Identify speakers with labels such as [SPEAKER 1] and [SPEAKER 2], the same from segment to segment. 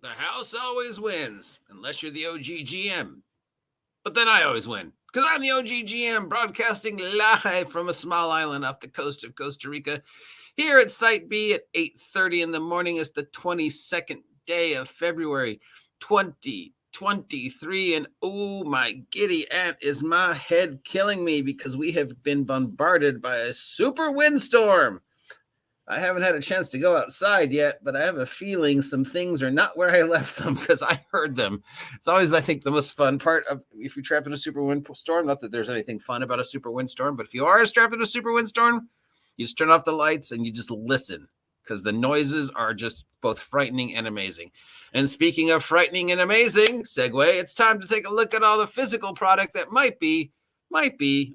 [SPEAKER 1] The house always wins, unless you're the OGGM. But then I always win, because I'm the OGGM, broadcasting live from a small island off the coast of Costa Rica. Here at Site B at 8:30 in the morning is the 22nd day of February, 2023. And oh, my giddy aunt, is my head killing me because we have been bombarded by a super windstorm. I haven't had a chance to go outside yet, but I have a feeling some things are not where I left them because I heard them. It's always, I think, the most fun part of if you're trapped in a super windstorm. Not that there's anything fun about a super windstorm, but if you are trapped in a super windstorm, you just turn off the lights and you just listen because the noises are just both frightening and amazing. And speaking of frightening and amazing, segue, it's time to take a look at all the physical product that might be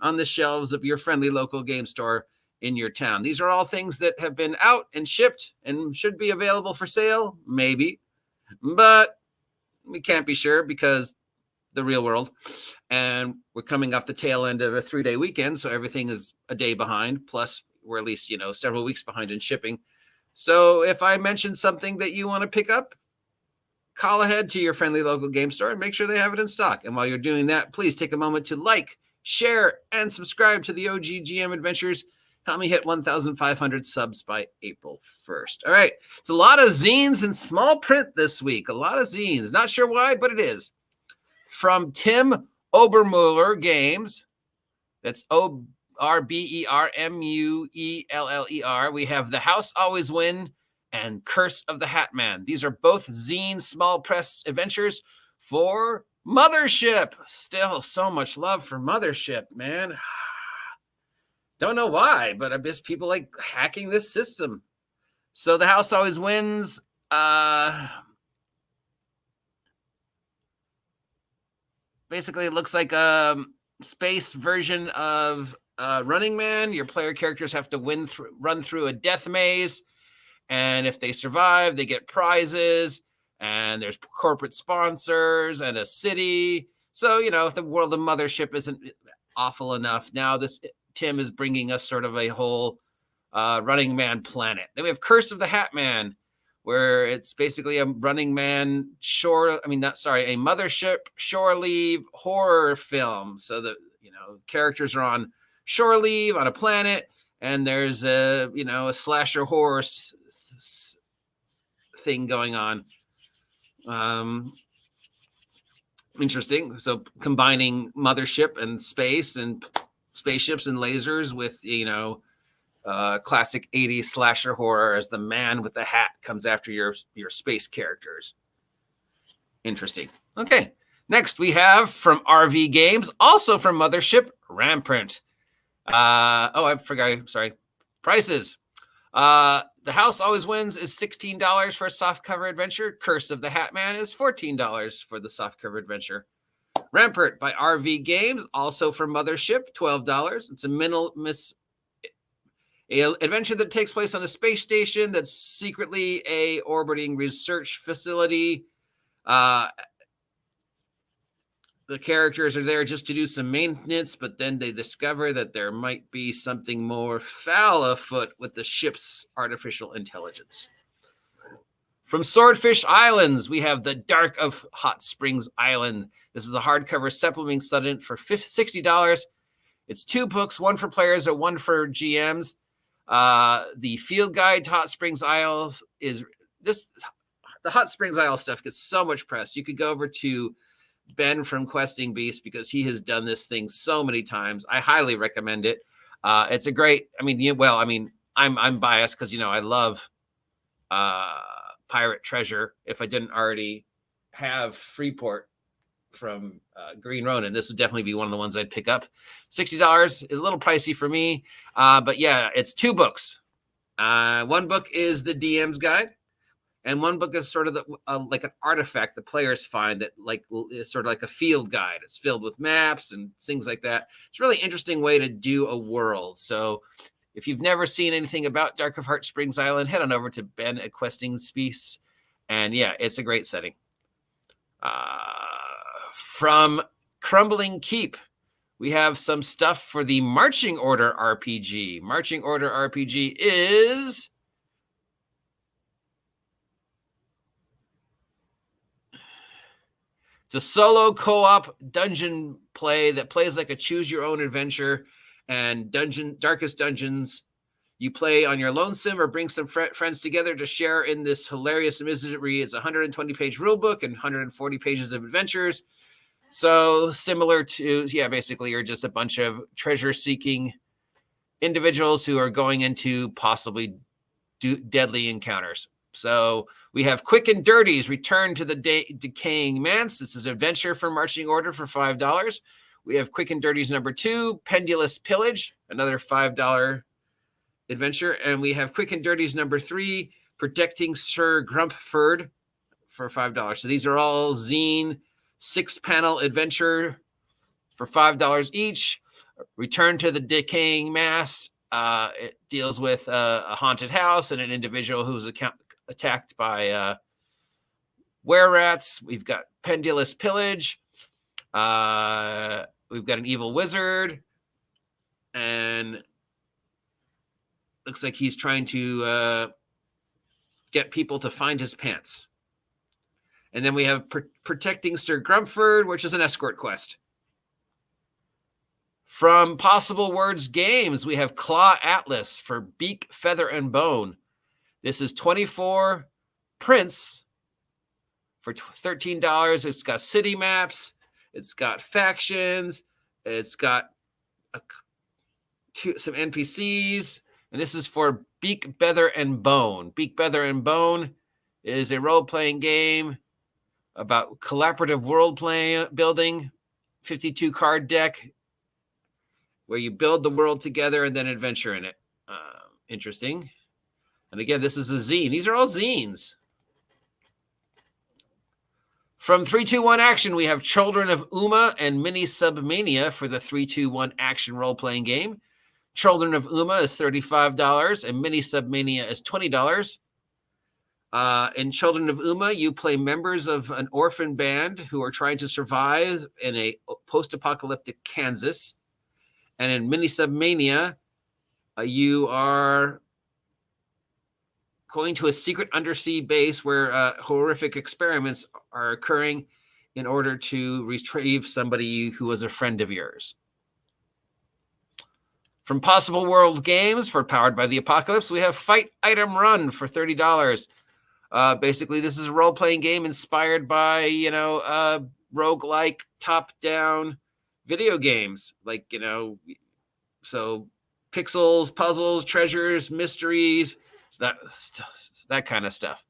[SPEAKER 1] on the shelves of your friendly local game store in your town. These are all things that have been out and shipped and should be available for sale, maybe, but we can't be sure because the real world. And we're coming off the tail end of a 3-day weekend, so everything is a day behind. Plus, we're at least, several weeks behind in shipping. So if I mention something that you want to pick up, call ahead to your friendly local game store and make sure they have it in stock. And while you're doing that, please take a moment to like, share, and subscribe to the OGGM Adventures. Help me hit 1,500 subs by April 1st. All right. It's a lot of zines in small print this week. A lot of zines. Not sure why, but it is. From Tim Obermuller Games. That's ORBERMUELLER. We have The House Always Win and Curse of the Hat Man. These are both zine small press adventures for Mothership. Still so much love for Mothership, man. Don't know why, but I guess people like hacking this system. So The House Always Wins. Basically, it looks like a space version of Running Man. Your player characters have to run through a death maze. And if they survive, they get prizes. And there's corporate sponsors and a city. So, if the world of Mothership isn't awful enough, now Tim is bringing us sort of a whole Running Man planet. Then we have Curse of the Hat Man, where it's basically a Running Man a Mothership shore leave horror film. So the characters are on shore leave on a planet, and there's a slasher horror thing going on. Interesting. So combining Mothership and space and spaceships and lasers with classic 80s slasher horror as the man with the hat comes after your space characters. Interesting. Okay, next we have from RV Games, also from Mothership, Ramprint. I forgot. Sorry, prices. The House Always Wins is $16 for a softcover adventure. Curse of the Hat Man is $14 for the softcover adventure. Rampart by RV Games, also from Mothership, $12. It's a adventure that takes place on a space station that's secretly a orbiting research facility. The characters are there just to do some maintenance, but then they discover that there might be something more foul afoot with the ship's artificial intelligence. From Swordfish Islands, we have The Dark of Hot Springs Island. This is a hardcover supplement study for $60. It's 2 books, one for players and one for GMs. The field guide to Hot Springs Isles is this. The Hot Springs Isle stuff gets so much press. You could go over to Ben from Questing Beast because he has done this thing so many times. I highly recommend it. It's a great. I'm biased because I love Pirate Treasure. If I didn't already have Freeport from Green Ronin, this would definitely be one of the ones I'd pick up. $60 is a little pricey for me, but yeah, it's 2 books. One book is the DM's guide, and one book is sort of like an artifact the players find that is sort of like a field guide. It's filled with maps and things like that. It's a really interesting way to do a world. So if you've never seen anything about Dark of Hot Springs Island, head on over to Ben at Questing Beast, and yeah, it's a great setting. From Crumbling Keep, we have some stuff for the Marching Order RPG. Marching Order RPG is It's a solo co-op dungeon play that plays like a choose-your-own adventure and Darkest Dungeons. You play on your lonesome or bring some friends together to share in this hilarious misery. It's a 120-page rulebook and 140 pages of adventures. So similar to, basically you're just a bunch of treasure-seeking individuals who are going into possibly deadly encounters. So we have Quick and Dirty's Return to the Decaying Manse. This is an adventure for marching order for $5. We have Quick and Dirty's number 2, Pendulous Pillage, another $5 adventure. And we have Quick and Dirty's number 3, Protecting Sir Grumpford for $5. So these are all zine 6-panel adventure for $5 each. Return to the Decaying Mass. It deals with a haunted house and an individual who's attacked by were-rats. We've got Pendulous Pillage. We've got an evil wizard. And looks like he's trying to get people to find his pants. And then we have Protecting Sir Grumpford, which is an escort quest. From Possible Words Games, we have Claw Atlas for Beak, Feather, and Bone. This is 24 prints for $13. It's got city maps. It's got factions. It's got some NPCs. And this is for Beak, Feather, and Bone. Beak, Feather, and Bone is a role-playing game about collaborative world building, 52 card deck, where you build the world together and then adventure in it. Interesting. And again, this is a zine. These are all zines. From 321 Action, we have Children of Uma and Mini Submania for the 321 Action role-playing game. Children of Uma is $35 and Mini Submania is $20. In Children of Uma, you play members of an orphan band who are trying to survive in a post-apocalyptic Kansas. And in Mini Submania, you are going to a secret undersea base where horrific experiments are occurring in order to retrieve somebody who was a friend of yours. From Possible World Games for Powered by the Apocalypse, we have Fight Item Run for $30. Basically, this is a role-playing game inspired by, roguelike top-down video games, like, so pixels, puzzles, treasures, mysteries, that kind of stuff.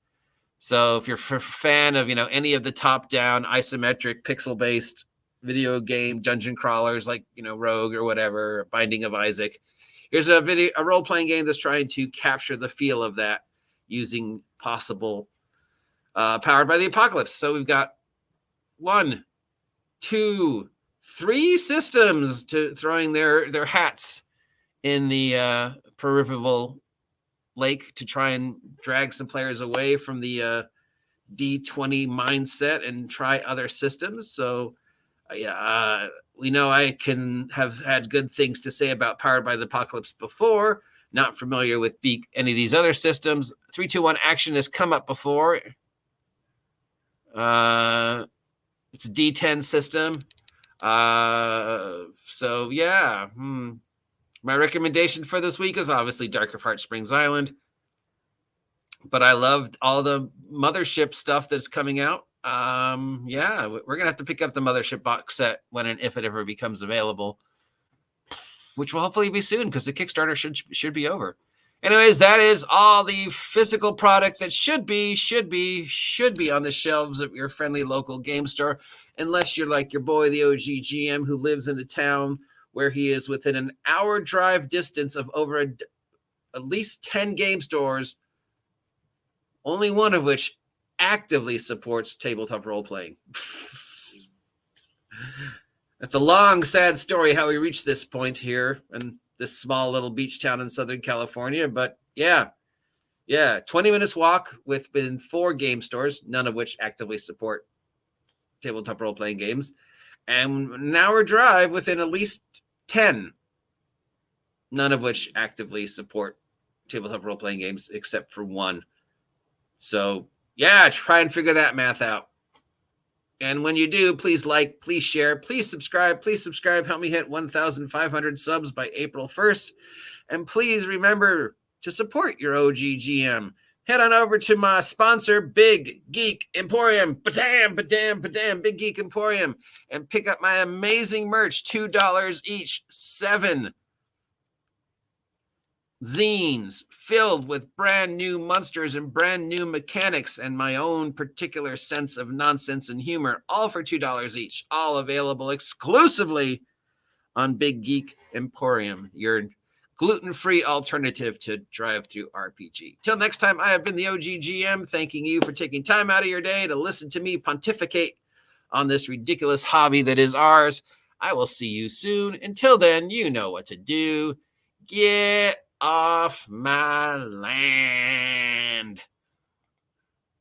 [SPEAKER 1] So if you're a fan of, any of the top-down isometric pixel-based video game dungeon crawlers like, Rogue or whatever, Binding of Isaac, here's a role-playing game that's trying to capture the feel of that using Possible Powered by the Apocalypse. So we've got 1, 2, 3 systems to throwing their hats in the peripheral lake to try and drag some players away from the D20 mindset and try other systems. So we know I can have had good things to say about Powered by the Apocalypse before. Not familiar with any of these other systems. 321 Action has come up before. It's a D10 system. So yeah. My recommendation for this week is obviously Dark of Heart Springs Island. But I loved all the Mothership stuff that's coming out. We're going to have to pick up the Mothership box set when and if it ever becomes available, which will hopefully be soon because the Kickstarter should be over. Anyways, that is all the physical product that should be on the shelves of your friendly local game store, unless you're like your boy, the OGGM, who lives in a town where he is within an hour drive distance of over at least 10 game stores, only one of which actively supports tabletop role-playing. That's a long, sad story how we reached this point here in this small little beach town in Southern California. But yeah, 20 minutes walk within 4 game stores, none of which actively support tabletop role-playing games, and an hour drive within at least 10, none of which actively support tabletop role-playing games except for one. So yeah, try and figure that math out. And when you do, please like, please share, please subscribe. Help me hit 1,500 subs by April 1st. And please remember to support your OGGM. Head on over to my sponsor, Big Geek Emporium. Badam, badam, badam, Big Geek Emporium. And pick up my amazing merch, $2 each, 7 zines filled with brand new monsters and brand new mechanics and my own particular sense of nonsense and humor, all for $2 each, all available exclusively on Big Geek Emporium, your gluten-free alternative to drive-through RPG. Till next time, I have been the OGGM, thanking you for taking time out of your day to listen to me pontificate on this ridiculous hobby that is ours. I will see you soon. Until then, you know what to do. Get off my land.